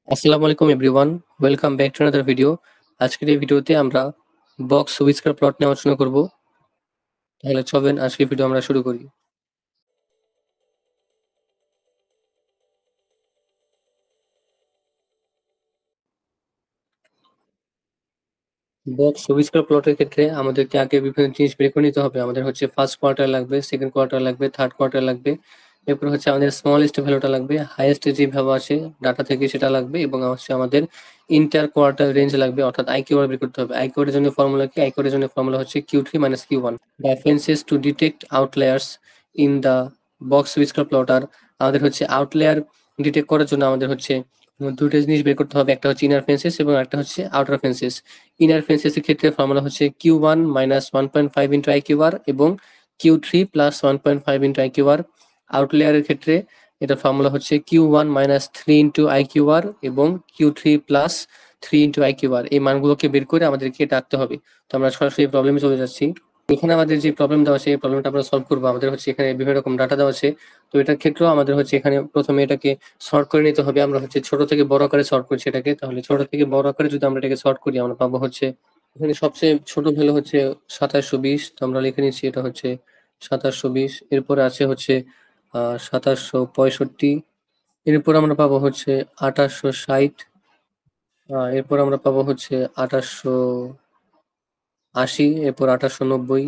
আসসালামু আলাইকুম everyone, welcome back to another video. আজকের এই ভিডিওতে আমরা বক্স হুইস্কার প্লট নিয়ে আলোচনা করব। তাহলে চলেন আজকের ভিডিও আমরা শুরু করি। বক্স হুইস্কার প্লটের ক্ষেত্রে আমাদেরকে আগে বিভিন্ন জিনিস বের করে নিতে হবে। আমাদের হচ্ছে ফার্স্ট কোয়ার্টার লাগবে, সেকেন্ড কোয়ার্টার লাগবে, থার্ড কোয়ার্টার লাগবে। এরপর হচ্ছে আমাদের স্মলেস্ট ভ্যালুটা লাগবে, হাইয়েস্ট যে ভ্যালু আছে ডাটা থেকে সেটা লাগবে, এবং হচ্ছে আমাদের ইন্টার কোয়ার্টার রেঞ্জ লাগবে, অর্থাৎ আইকিউআর বের করতে হবে। আইকিউআর এর জন্য ফর্মুলা কি? আইকিউআর এর জন্য ফর্মুলা হচ্ছে Q3 - Q1। References to detect outliers in the box whisker plotter। আমাদের হচ্ছে আউটলেয়ার ডিটেক্ট করার জন্য আমাদের হচ্ছে দুটো জিনিস বের করতে হবে, একটা হচ্ছে ইনার ফেন্সেস এবং একটা হচ্ছে আউটার ফেন্সেস। ইনার ফেন্সেস এর ক্ষেত্রে ফর্মুলা হচ্ছে Q1 - 1.5 ইন্টু IQR এবং Q3 + 1.5 ইন্টু IQR। আউটলেয়ারের ক্ষেত্রে এটা ফর্মুলা হচ্ছে Q1 - 3 ইন্টু IQR এবং Q3 + 3 ইন্টু IQR। এই মানগুলোকে বের করে আমাদেরকে এটা আঁকতে হবে। তো আমরা সরাসরি প্রবলেমে চলে যাচ্ছি। এখানে আমাদের যে প্রবলেম দেওয়া আছে এই প্রবলেমটা আমরা সলভ করবো। আমাদের হচ্ছে এখানে বিভিন্ন রকম ডাটা দেওয়া আছে। তো এটার ক্ষেত্রেও আমাদের হচ্ছে এখানে প্রথমে এটাকে সর্ট করে নিতে হবে। আমরা হচ্ছে ছোট থেকে বড় আকারে সর্ট করছি এটাকে। তাহলে ছোট থেকে বড় আকারে যদি আমরা এটাকে সর্ট করি আমরা পাবো হচ্ছে এখানে সবচেয়ে ছোট ভ্যালু হচ্ছে 2720। তো আমরা লিখে নিচ্ছি এটা হচ্ছে 2720। এরপরে আছে হচ্ছে 2765। এরপর আমরা পাবো হচ্ছে 2860। এরপর আমরা পাবো হচ্ছে 2880। এরপর 2890।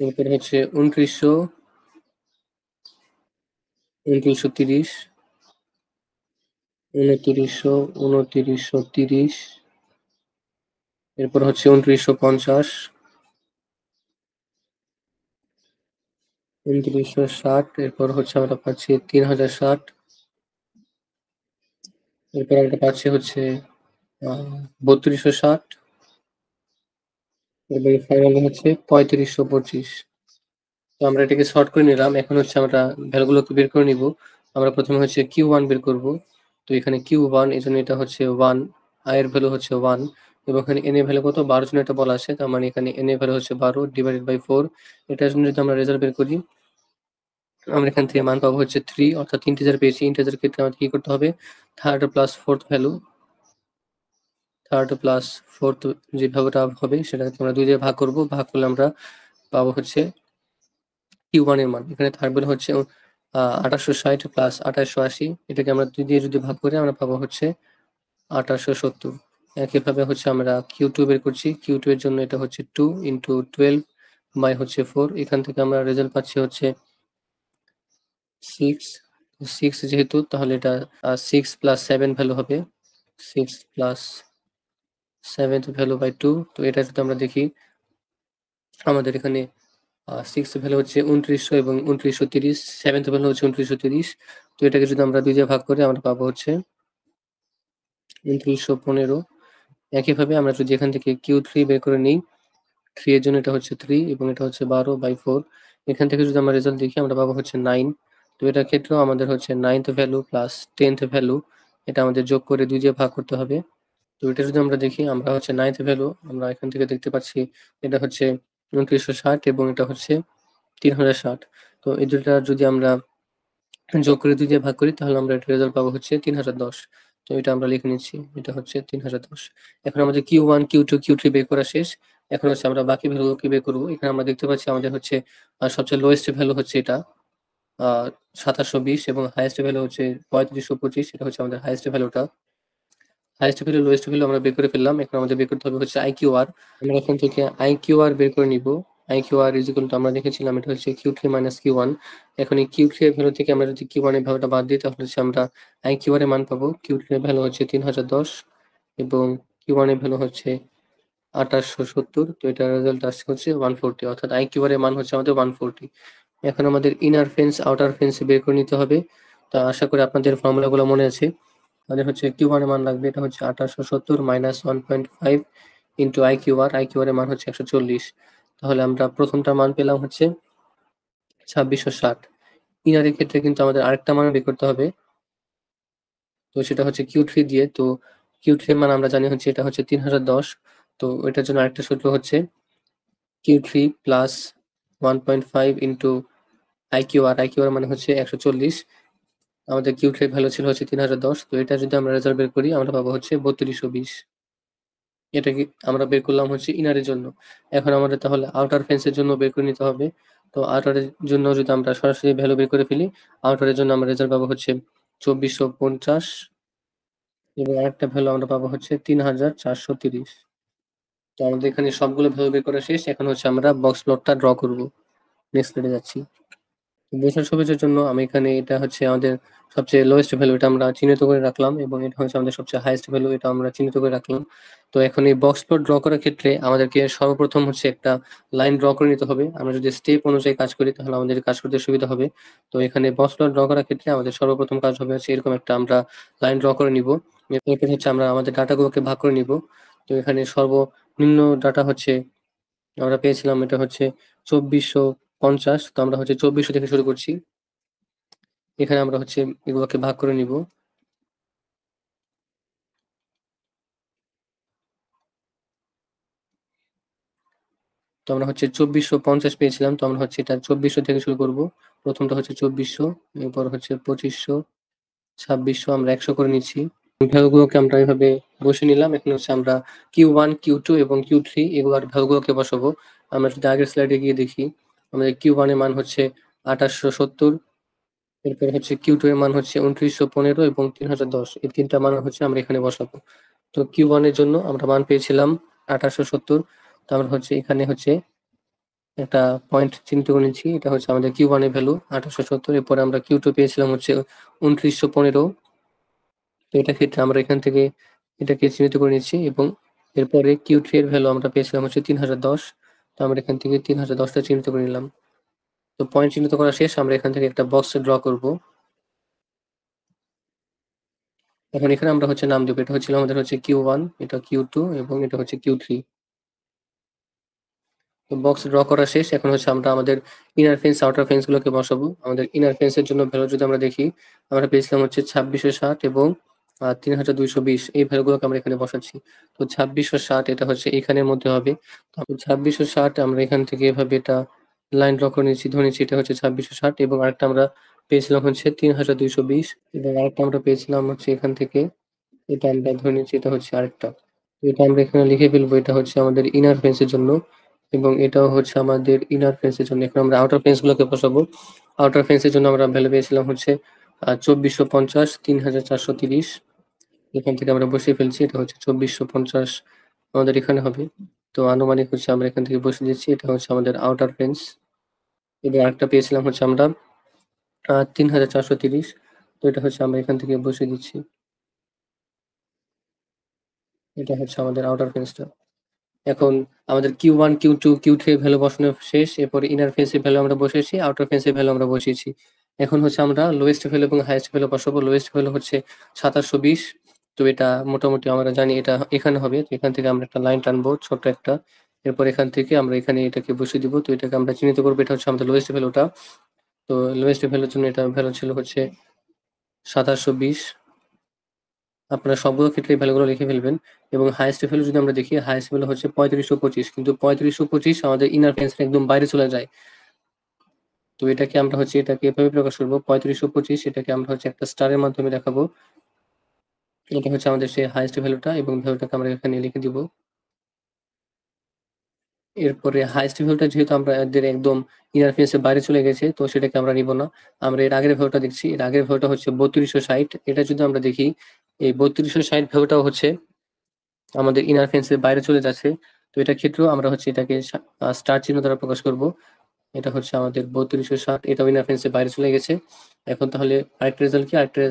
এরপর হচ্ছে 2930, 2930। এরপর হচ্ছে 2950, 2960। এরপর হচ্ছে আমরা পাচ্ছি 3060। এরপর আমরা পাচ্ছি হচ্ছে 3260 এবং ফাইনালি হচ্ছে 3525। তো আমরা এটাকে সর্ট করে নিলাম। এখন হচ্ছে আমরা ভ্যালুগুলোকে বের করে নিব। আমরা প্রথমে হচ্ছে Q1 বের করব। তো এখানে Q1 এই জন্য এটা হচ্ছে 1, I এর ভ্যালু হচ্ছে 1 এবং এখানে N এর ভ্যালু কত? 12 জন্য এটা বলা আছে। তার মানে এখানে N এর ভ্যালু হচ্ছে 12 ডিভাইডেড বাই 4। এটার জন্য যদি আমরা রেজাল্ট বের করি আমরা এখান থেকে মান পাবো হচ্ছে 3, অর্থাৎ ইন্টিজার পেয়েছি। ইন্টিজার ক্ষেত্রে আমাদের কি করতে হবে? Third plus fourth value, third plus fourth যে ভ্যালুটা হবে সেটাকে আমরা 2 দিয়ে ভাগ করব। ভাগ করলে আমরা পাবো হচ্ছে Q1 এর মান। এখানে থার্ড ভ্যালু হচ্ছে 2860 প্লাস 2880। এটাকে আমরা 2 দিয়ে যদি ভাগ করি আমরা পাবো হচ্ছে 2870। একইভাবে হচ্ছে আমরা Q2 বের করছি। Q2 এর জন্য এটা হচ্ছে 2 ইন্টু 12 বাই হচ্ছে 4। এখান থেকে আমরা রেজাল্ট পাচ্ছি হচ্ছে 6। 6 যেহেতু তাহলে এটা 6 প্লাস 7 ভ্যালু হবে। 6 প্লাস 7th ভ্যালু বাই 2। তো এটা যদি আমরা দেখি আমাদের এখানে 6 ভ্যালু হচ্ছে 2900 এবং 2930। 7th ভ্যালু হচ্ছে 2930। তো এটাকে যদি আমরা 2 দিয়ে ভাগ করি আমরা পাবো হচ্ছে 2915। একইভাবে আমরা যদি এখান থেকে Q3 বের করে নিই, 3 এর জন্য এটা হচ্ছে 3 এবং এটা হচ্ছে 12/4। এখান থেকে যদি আমরা রেজাল্ট দেখি আমরা পাবো হচ্ছে 9। তো এটার ক্ষেত্রেও আমাদের হচ্ছে 9th value plus 10th value এটা আমাদের যোগ করে 2 দিয়ে ভাগ করতে হবে। তো এটা যদি আমরা দেখি আমরা হচ্ছে 9th ভ্যালু আমরা এখান থেকে দেখতে পাচ্ছি এটা হচ্ছে 2960 এবং এটা হচ্ছে 3060। তো এই দুটা যদি আমরা যোগ করে 2 দিয়ে ভাগ করি তাহলে আমরা এটার রেজাল্ট পাবো হচ্ছে 3010। তো এটা আমরা লিখে নিচ্ছি। এটা হচ্ছে 3010। এখন আমাদের Q1, Q2, Q3 বের করা শেষ। এখন হচ্ছে আমরা বাকি ভ্যালুগুলোকে বের করব। এখানে আমরা দেখতে পাচ্ছি আমাদের হচ্ছে সবচেয়ে লোয়েস্ট ভ্যালু হচ্ছে এটা আ 2720 এবং হাইয়েস্ট ভ্যালু হচ্ছে 3525। এটা হচ্ছে আমাদের হাইয়েস্ট ভ্যালুটা। হাইয়েস্ট ভ্যালু, লোয়েস্ট ভ্যালু আমরা বের করে ফেললাম। এখন আমাদের বের করতে হবে হচ্ছে IQR। আমরা এখান থেকে IQR বের করে নিব। IQR ইজ ইকুয়াল টু আমরা দেখেছিলাম এটা হচ্ছে Q3 - Q1। এখন এই Q3 এর ভ্যালু থেকে আমরা যদি Q1 এর ভ্যালুটা বাদ দিই তাহলে হচ্ছে আমরা IQR এর মান পাবো। Q3 এর ভ্যালু হচ্ছে 3010 এবং Q1 এর ভ্যালু হচ্ছে 2870। তো এটার রেজাল্ট আসছে হচ্ছে 140, অর্থাৎ IQR এর মান হচ্ছে আমাদের 140। এখন আমাদের ইনার ফেন্স, আউটার ফেন্স বের করে নিতে হবে। তো আশা করি আপনাদের ফর্মুলাগুলো মনে আছে। আমাদের হচ্ছে Q1 এর মান লাগবে এটা হচ্ছে 2870 মাইনাস 1.5 ইন্টু IQR। IQR এর মান হচ্ছে 140। তাহলে আমরা প্রথমটার মান পেলাম হচ্ছে 2660। ইনারের ক্ষেত্রে কিন্তু আমাদের আরেকটা মান বের করতে হবে। তো সেটা হচ্ছে Q3 দিয়ে। তো Q3 এর মান আমরা জানি হচ্ছে এটা হচ্ছে 3010। তো এটার জন্য আরেকটা সূত্র হচ্ছে Q3 plus 1.5 into IQR। IQR মানে হচ্ছে 140 আমাদের কিউ ট্রি ভ্যালু ছিল হচ্ছে 3010। তো এটা যদি আমরা রেজাল্ট বের করি আমরা পাবো হচ্ছে 3220। এটা কি আমরা বের করলাম হচ্ছে ইনারের জন্য। এখন আমাদের তাহলে আউটার ফেন্সের জন্য বের করে নিতে হবে। তো আউটারের জন্য যদি আমরা সরাসরি ভ্যালু বের করে ফেলি, আউটারের জন্য আমরা রেজাল্ট পাবো হচ্ছে 2450 এবং আরেকটা ভ্যালু আমরা পাবো হচ্ছে 3430। তো আমাদের এখানে সবগুলো ভ্যালু বের করা শেষ। এখন হচ্ছে আমরা বক্স প্লটটা ড্র করব। নেক্সট স্লাইডে যাচ্ছি। বোঝার সুবিধার জন্য আমি এখানে এটা হচ্ছে আমাদের সবচেয়ে লোয়েস্ট ভ্যালু, এটা আমরা চিহ্নিত করে রাখলাম এবং এটা হচ্ছে আমাদের সবচেয়ে হাইয়েস্ট ভ্যালু, এটা আমরা চিহ্নিত করে রাখলাম। তো এখন এই বক্স প্লট ড্র করার ক্ষেত্রে আমাদেরকে সর্বপ্রথম হচ্ছে একটা লাইন ড্র করে নিতে হবে। আমরা যদি স্টেপ অনুযায়ী কাজ করি তাহলে আমাদের কাজ করতে সুবিধা হবে। তো এখানে বক্স প্লট ড্র করার ক্ষেত্রে আমাদের সর্বপ্রথম কাজ হবে হচ্ছে এরকম একটা আমরা লাইন ড্র করে নিব। এরপর হচ্ছে আমরা আমাদের ডাটাগুলোকে ভাগ করে নিব। তো এখানে সর্বনিম্ন ডাটা হচ্ছে আমরা পেয়েছিলাম, এটা হচ্ছে 2450। তো আমরা হচ্ছে 2400 থেকে শুরু করছি। এখানে আমরা হচ্ছে এগুলোকে ভাগ করে নিব। তো আমরা হচ্ছে 2450 পেয়েছিলাম। তো আমরা হচ্ছে এটা 2400 থেকে শুরু করব। প্রথমটা হচ্ছে 2400, এরপর হচ্ছে 2500, 2600, আমরা 100 করে নিচ্ছি। ভ্যালুগুলোকে আমরা এভাবে বসে নিলাম। এখন হচ্ছে আমরা Q1, Q2 এবং Q3 এগুলোর ভ্যালুগুলোকে বসাবো। আমরা যদি আগের স্লাইডে গিয়ে দেখি, আমাদের Q1 এর মান হচ্ছে 2870, এরপর হচ্ছে Q2 এর মান হচ্ছে 2915 এবং 3010। এই তিনটা মান হচ্ছে আমরা এখানে বসাবো। তো Q1 এর জন্য আমরা মান পেয়েছিলাম 2870। তো আমরা হচ্ছে এখানে হচ্ছে একটা পয়েন্ট চিহ্নিত করে নিচ্ছি। এটা হচ্ছে আমাদের Q1 এর ভ্যালু 2870। এরপরে আমরা Q2 পেয়েছিলাম হচ্ছে 2915। তো এটা ক্ষেত্রে আমরা এখান থেকে এটাকে চিহ্নিত করে নিচ্ছি এবং এরপরে Q3 এর ভ্যালু আমরা পেয়েছিলাম হচ্ছে 3010। তো আমরা এখান থেকে 3010 টা চিহ্নিত করে নিলাম। তো পয়েন্ট চিহ্নিত করা শেষ। আমরা এখান থেকে একটা বক্স ড্র করব। এখন এখানে আমরা হচ্ছে নাম দেব। এটা হচ্ছিল আমাদের হচ্ছে Q1, এটা Q2 এবং এটা হচ্ছে Q3। তো বক্স ড্র করা শেষ। এখন হচ্ছে আমরা আমাদের ইনার ফেন্স আউটার ফেন্স গুলোকে বসাবো। আমাদের ইনার ফেন্স এর জন্য ভ্যালু যদি আমরা দেখি, আমরা পেয়েছিলাম হচ্ছে 2660 এবং 3220। এই ভ্যালুগুলোকে আমরা এখানে বসাচ্ছি। তো 2660 এটা হচ্ছে এখানের মধ্যে হবে। তো 2660 আমরা এখান থেকে এভাবে এটা লাইন ড্র করে নিচ্ছি, ধরে নিচ্ছি এটা হচ্ছে 2660 এবং আরেকটা আমরা পেয়েছিলাম হচ্ছে 3220 এবং আরেকটা আমরা পেয়েছিলাম হচ্ছে এখান থেকে, এটা আমরা ধরে নিচ্ছি এটা হচ্ছে আরেকটা। তো এটা আমরা এখানে লিখে ফেলবো, এটা হচ্ছে আমাদের ইনার ফেন্স এর জন্য এবং এটাও হচ্ছে আমাদের ইনার ফেন্স এর জন্য। এখন আমরা আউটার ফেন্স গুলোকে বসাবো। আউটার ফেন্স এর জন্য আমরা ভ্যালু পেয়েছিলাম হচ্ছে 2450, 3430। এখান থেকে আমরা বসিয়ে ফেলছি, এটা হচ্ছে 2450 আমাদের এখানে হবে। তো আনুমানিক হচ্ছে আমরা এখান থেকে বসিয়ে দিচ্ছি, এটা হচ্ছে আমাদের আউটার ফেন্স। এবং আরেকটা পেয়েছিলাম হচ্ছে আমরা 3430। তো এটা হচ্ছে আমরা এখান থেকে বসিয়ে দিচ্ছি, এটা হচ্ছে আমাদের আউটার ফেন্সটা। এখন আমাদের Q1, Q2, Q3 এর ভ্যালু বসানো শেষ। এরপরে ইনার ফেন্স এর ভ্যালু আমরা বসিয়েছি, আউটার ফেন্স এর ভ্যালু আমরা বসিয়েছি। এখন হচ্ছে আমরা লোয়েস্ট ভ্যালু এবং হাইয়েস্ট ভ্যালু বসাবো। লোয়েস্ট ভ্যালু হচ্ছে 2720। তো এটা মোটামুটি আমরা জানি এটা এখানে হবে। তো এখান থেকে আমরা একটা লাইন টানবো, ছোট্ট একটা। এরপর এখান থেকে আমরা এখানে এটাকে বসিয়ে দিব। তো এটাকে আমরা চিহ্নিত করবো, এটা হচ্ছে আমাদের লোয়েস্ট ভ্যালুটা। তো লোয়েস্ট ভ্যালুর জন্য এটা ভ্যালু ছিল হচ্ছে 2720। আপনারা সবগুলো ক্ষেত্রে এই ভ্যালুগুলো লিখে ফেলবেন এবং হাইয়েস্ট ভ্যালু যদি আমরা দেখি, হাইয়েস্ট ভ্যালু হচ্ছে 3525। কিন্তু 3525 আমাদের ইনার ফেন্সের একদম বাইরে চলে যায়। তো এটাকে আমরা হচ্ছে এটাকে এভাবে প্রকাশ করবো, 3525 এটাকে আমরা হচ্ছে একটা স্টারের মাধ্যমে দেখাবো। এটা হচ্ছে আমাদের সেই হাইয়েস্ট ভ্যালুটা এবং ভ্যালুটাকে আমরা এখানে লিখে দিব। এরপরে হাইয়েস্ট ভ্যালুটা যেহেতু আমাদের একদম ইনার ফেন্সের বাইরে চলে গেছে, তো সেটাকে আমরা নিব না। আমরা এর আগের ভ্যালুটা দেখছি, এর আগের ভ্যালুটা হচ্ছে 3260। এটা যদি আমরা দেখি, এই 3260 ভ্যালুটাও হচ্ছে আমাদের ইনার ফেন্সের বাইরে চলে যাচ্ছে। তো এটার ক্ষেত্রেও আমরা হচ্ছে এটাকে স্টার চিহ্ন দ্বারা প্রকাশ করব। এটা হচ্ছে আমাদের 3260, এটাও ইনার ফেন্সের বাইরে চলে গেছে। এখন তাহলে আরেকটা রেজাল্ট কি, আরেকটা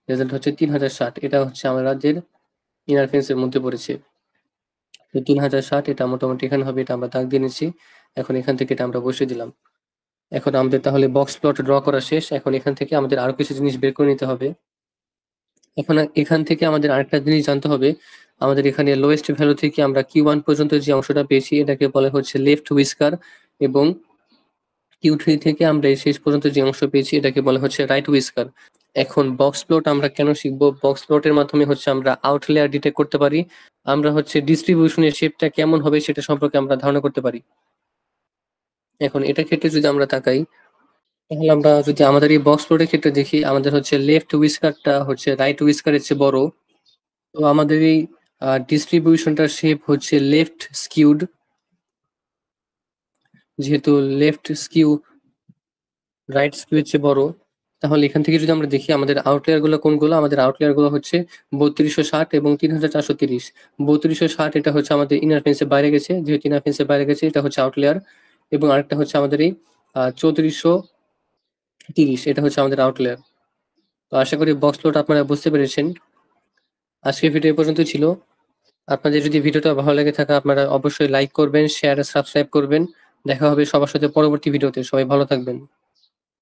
রেজাল্ট হচ্ছে 3060। এটা হচ্ছে আমাদের ইনার ফেন্সের মধ্যে পড়েছে। তো 3060 এটা মোটামুটি এখানে হবে, এটা আমরা দাগ দিয়ে নিচ্ছি। এখন এখান থেকে এটা আমরা বসিয়ে দিলাম। এখন আমাদের তাহলে বক্স প্লট ড্র করা শেষ। এখন এখান থেকে আমাদের আরো কিছু জিনিস বের করে নিতে হবে। এখন এখান থেকে আমাদের আরেকটা জিনিস জানতে হবে, আমাদের এখানে লোয়েস্ট ভ্যালু থেকে আমরা Q1 পর্যন্ত যে অংশটা পেয়েছি এটাকে বলা হচ্ছে লেফট হুইস্কার এবং Q3 থেকে আমরা এই শেষ পর্যন্ত যে অংশ পেয়েছি এটাকে বলা হচ্ছে রাইট হুইস্কার। এখন বক্স প্লট আমরা কেন শিখবো? বক্স প্লটের মাধ্যমে হচ্ছে আমরা আউটলেয়ার ডিটেক্ট করতে পারি। আমরা হচ্ছে ডিস্ট্রিবিউশনের শেপটা কেমন হবে সেটা সম্পর্কে আমরা ধারণা করতে পারি। এখন এটার ক্ষেত্রে যদি আমরা তাকাই, তাহলে আমরা যদি আমাদের এই বক্স প্লটের ক্ষেত্রে দেখি, আমাদের হচ্ছে লেফট হুইস্কারটা হচ্ছে রাইট হুইস্কারের চেয়ে বড়। তো আমাদের এই ডিস্ট্রিবিউশনটার শেপ হচ্ছে লেফট স্কিউড। যেহেতু লেফট স্কিউ রাইট স্কিউ এর চেয়ে বড়, তাহলে এখান থেকে যদি আমরা দেখি আমাদের আউটলায়ার গুলো কোনগুলো, আমাদের আউটলায়ার গুলো হচ্ছে 3260 এবং 3430। 3260 এটা হচ্ছে আমাদের ইনার ফেন্সের বাইরে গেছে, যেহেতু ইনার ফেন্সের বাইরে গেছে এটা হচ্ছে আউটলায়ার। এবং আরেকটা হচ্ছে আমাদের এই 3430, এটা হচ্ছে আমাদের আউটলায়ার। তো আশা করি বক্স প্লট আপনারা বুঝতে পেরেছেন। আজকের ভিডিও এ পর্যন্ত ছিল। আপনাদের যদি ভিডিওটা ভালো লেগে থাকে আপনারা অবশ্যই লাইক করবেন, শেয়ার আর সাবস্ক্রাইব করবেন। দেখা হবে সবার সাথে পরবর্তী ভিডিওতে। সবাই ভালো থাকবেন।